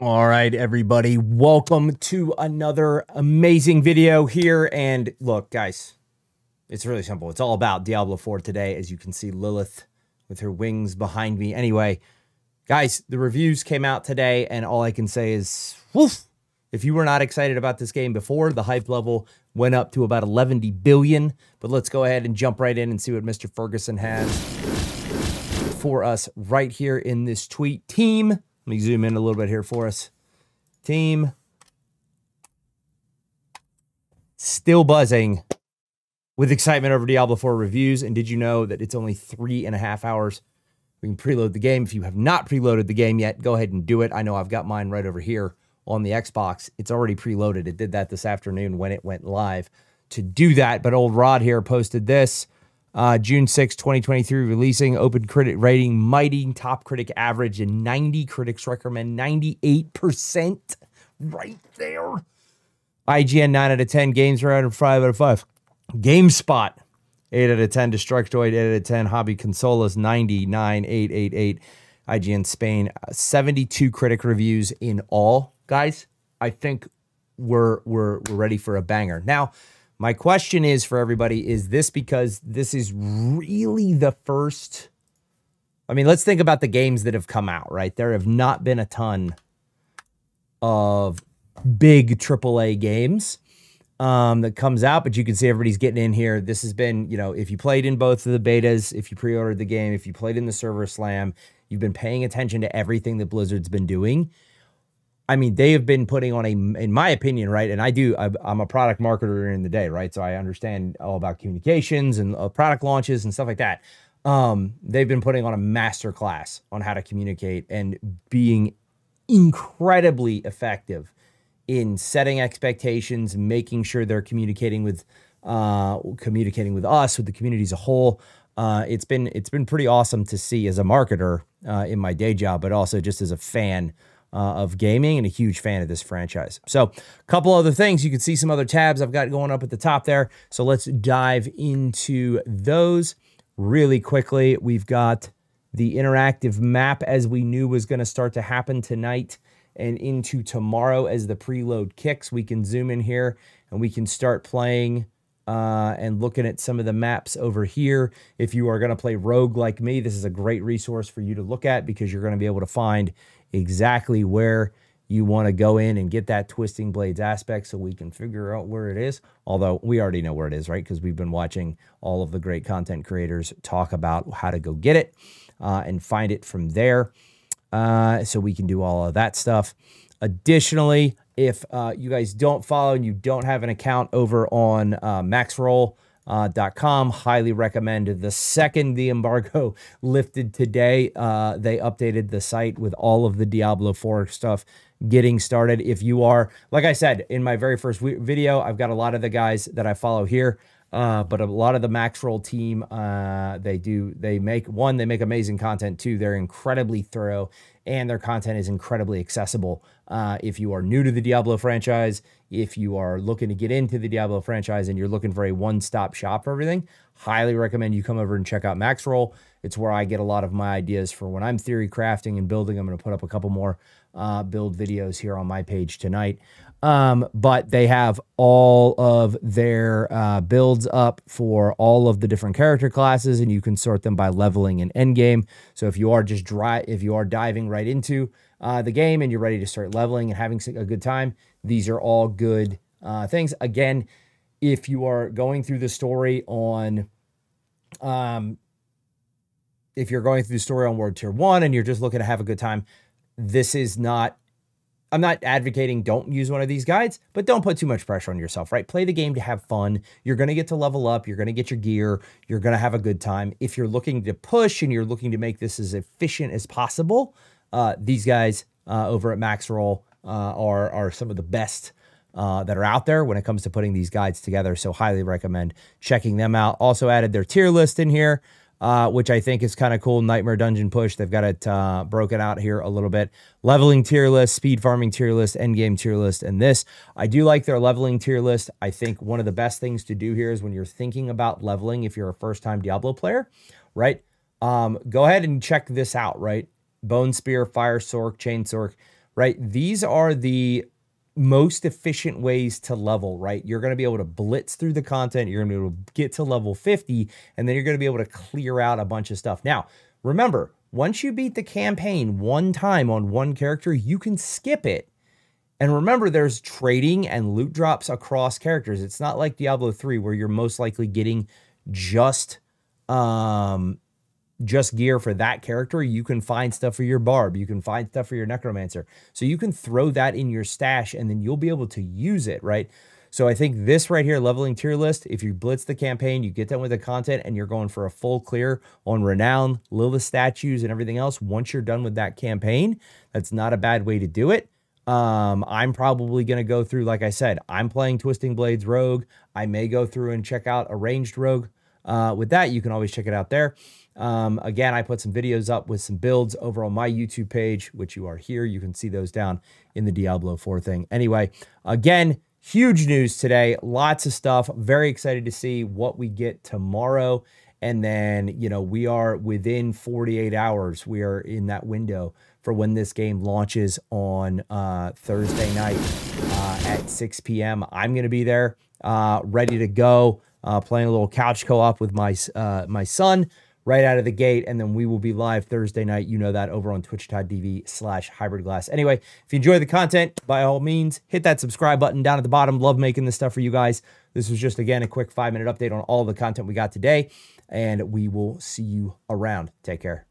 All right, everybody, welcome to another amazing video here. And look, guys, it's really simple. It's all about Diablo 4 today. As you can see, Lilith with her wings behind me. Anyway, guys, the reviews came out today, and all I can say is, woof. If you were not excited about this game before, the hype level went up to about 11 billion. But let's go ahead and jump right in and see what Mr. Ferguson has for us right here in this tweet. Team. Let me zoom in a little bit here for us. Team. Still buzzing with excitement over Diablo 4 reviews. And did you know that it's only 3.5 hours? We can preload the game. If you have not preloaded the game yet, go ahead and do it. I know I've got mine right over here on the Xbox. It's already preloaded. It did that this afternoon when it went live to do that. But old Rod here posted this. June 6, 2023, releasing open critic rating, mighty top critic average, and 90 critics recommend 98%. Right there. IGN 9 out of 10, Games Radar 5 out of 5. GameSpot 8 out of 10, Destructoid 8 out of 10, Hobby Consolas 99,888. IGN Spain 72 critic reviews in all. Guys, I think we're ready for a banger. Now, my question is for everybody, is this because this is really the first? I mean, let's think about the games that have come out, right? There have not been a ton of big AAA games that comes out, but you can see everybody's getting in here. This has been, you know, if you played in both of the betas, if you pre-ordered the game, if you played in the server slam, you've been paying attention to everything that Blizzard's been doing. I mean, they have been putting on in my opinion, right? And I'm a product marketer in the day, right? So I understand all about communications and product launches and stuff like that. They've been putting on a master class on how to communicate and being incredibly effective in setting expectations, making sure they're communicating with us, with the community as a whole. It's been pretty awesome to see as a marketer in my day job, but also just as a fan of gaming and a huge fan of this franchise. So a couple other things. You can see some other tabs I've got going up at the top there. So let's dive into those really quickly. We've got the interactive map, as we knew was going to start to happen tonight and into tomorrow as the preload kicks. We can zoom in here and we can start playing and looking at some of the maps over here. If you are going to play Rogue like me, this is a great resource for you to look at because you're going to be able to find exactly where you want to go in and get that twisting blades aspect so we can figure out where it is. Although we already know where it is, right? Because we've been watching all of the great content creators talk about how to go get it and find it from there. So we can do all of that stuff. Additionally, if you guys don't follow and you don't have an account over on Maxroll.com, highly recommend. The second the embargo lifted today, they updated the site with all of the Diablo 4 stuff getting started. If you are, like I said, in my very first video, I've got a lot of the guys that I follow here, but a lot of the Maxroll team, they make amazing content too. They're incredibly thorough and their content is incredibly accessible. If you are new to the Diablo franchise, if you are looking to get into the Diablo franchise and you're looking for a one-stop shop for everything, highly recommend you come over and check out Maxroll. It's where I get a lot of my ideas for when I'm theory crafting and building. I'm going to put up a couple more build videos here on my page tonight. But they have all of their builds up for all of the different character classes, and you can sort them by leveling and endgame. So if you are diving right into the game and you're ready to start leveling and having a good time, these are all good things. Again, if you are going through the story on World Tier 1 and you're just looking to have a good time, this is not, I'm not advocating don't use one of these guides, but don't put too much pressure on yourself, right? Play the game to have fun. You're going to get to level up. You're going to get your gear. You're going to have a good time. If you're looking to push and you're looking to make this as efficient as possible, these guys over at Maxroll are some of the best that are out there when it comes to putting these guides together. So highly recommend checking them out. Also added their tier list in here, which I think is kind of cool. Nightmare Dungeon Push. They've got it broken out here a little bit. Leveling tier list, speed farming tier list, endgame tier list, and this. I do like their leveling tier list. I think one of the best things to do here is when you're thinking about leveling, if you're a first-time Diablo player, right? Go ahead and check this out, right? Bone Spear, Fire Sork, Chain Sork, right? These are the most efficient ways to level, right? You're going to be able to blitz through the content. You're going to be able to get to level 50, and then you're going to be able to clear out a bunch of stuff. Now, remember, once you beat the campaign one time on one character, you can skip it. And remember, there's trading and loot drops across characters. It's not like Diablo 3 where you're most likely getting just gear for that character. You can find stuff for your barb. You can find stuff for your necromancer. So you can throw that in your stash and then you'll be able to use it, right? So I think this right here, leveling tier list, if you blitz the campaign, you get done with the content and you're going for a full clear on Renown, Lilith statues and everything else. Once you're done with that campaign, that's not a bad way to do it. I'm probably going to go through, like I said, I'm playing Twisting Blades Rogue. I may go through and check out a ranged Rogue. With that, you can always check it out there. Again, I put some videos up with some builds over on my YouTube page, which you are here. You can see those down in the Diablo 4 thing. Anyway, again, huge news today. Lots of stuff. Very excited to see what we get tomorrow. And then, you know, we are within 48 hours. We are in that window for when this game launches on Thursday night at 6 p.m. I'm going to be there ready to go, playing a little couch co-op with my son right out of the gate. And then we will be live Thursday night. You know that over on twitch.tv/hybridglass. Anyway, if you enjoy the content, by all means, hit that subscribe button down at the bottom. Love making this stuff for you guys. This was just, again, a quick 5-minute update on all the content we got today. And we will see you around. Take care.